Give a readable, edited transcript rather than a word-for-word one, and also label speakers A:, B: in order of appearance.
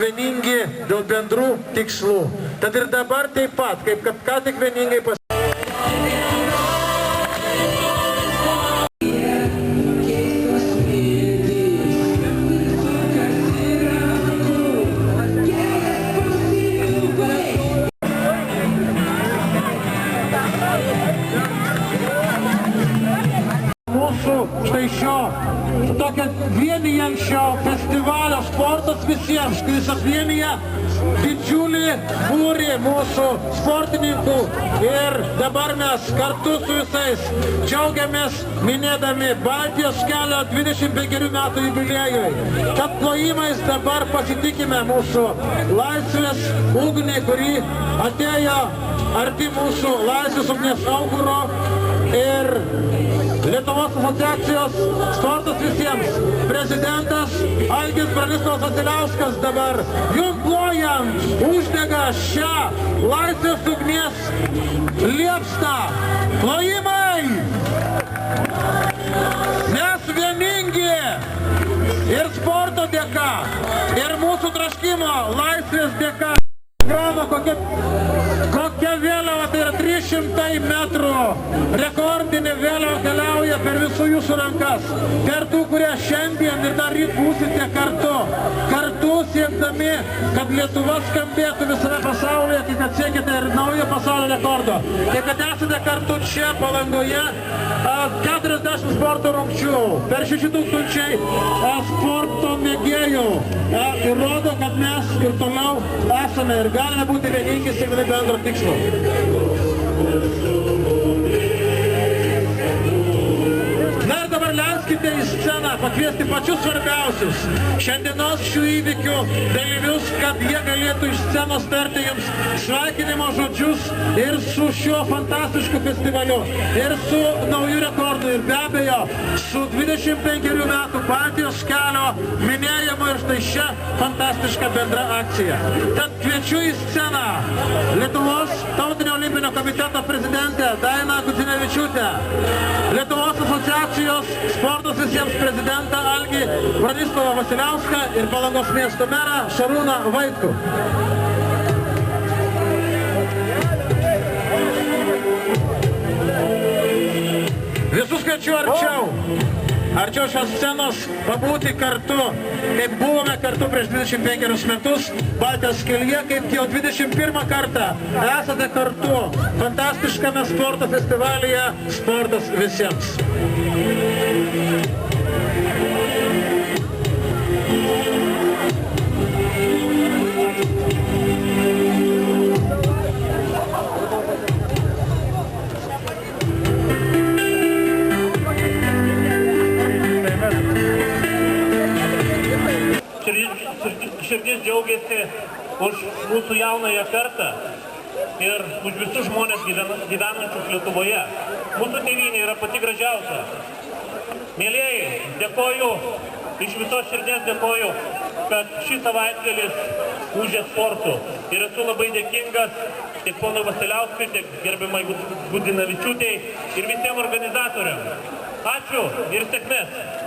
A: Vieningi dėl bendrų tikslų. Tad ir dabar taip pat, kaip kad ką tik vieningai mūsų štai šio tokio vienijančio festivalio Sportas visiems, kuris apvienija didžiulį būrį mūsų sportininkų ir dabar mes kartu su visais džiaugiamės minėdami Baltijos kelio 25 metų jubiliejui. Tad plojimais dabar pasitikime mūsų laisvės ugnį, kuri atėjo arti mūsų laisvės ugnies auguro ir Lietuvos asociacijos Sportas visiems prezidentas Algis Bronislavas Vasiliauskas dabar jums plojant uždega šią laisvės ugnies liepsną. Plojimai! Mes vieningi ir sporto dėka, ir mūsų troškimo laisvės dėka. Kokia vėliava, tai yra 300 metrų rekordinė vėliava keliauja per visų jūsų rankas, per tų, kurie šiandien ir dar ryt būsite kartu siekdami, kad Lietuva skambėtų visame pasaulyje, kai kad siekite ir naujo pasaulio rekordo. Kai kad esate kartu čia Palangoje, 40 sporto rungčių, per 6000 sporto mėgėjų įrodo, kad mes ir toliau esame ir galime būti vieningi siekdami bendro tikslo. Na ir dabar leiskite į sceną pakviesti pačius svarbiausius šiandienos šių įvykių dalyvius, kad jie galėtų iš scenos tarti jums sveikinimo žodžius ir su šiuo fantastišku festivaliu, ir su nauju rekordu, ir be abejo su 25 metų Baltijos kelio minėjimu ir štai šią fantastišką bendrą akciją. Tad kviečiu į sceną Lietuvos Tautinio olimpinio komiteto prezidentę Dainą Gudzinevičiūtę, Lietuvos asociacijos Sportas visiems prezidentą Algį Bronislavą Vasiliauską ir Palangos miesto merą Šarūną Vaitkų. Visus kviečiu arčiau šios scenos pabūti kartu, kaip buvome kartu prieš 25 metus Baltijos kelyje, kaip jau 21 kartą esate kartu fantastiškame sporto festivalyje Sportas visiems.
B: Širdis džiaugiasi už mūsų jaunąją kartą ir už visus žmonės gyvenančius Lietuvoje. Mūsų tėvynė yra pati gražiausia. Mielieji, dėkoju, iš visos širdies dėkoju, kad šį savaitgalis užė sportu. Ir esu labai dėkingas tiek ponui Vasiliauskui, tiek gerbiamai Gudzinevičiūtei ir visiems organizatoriams. Ačiū ir sėkmės.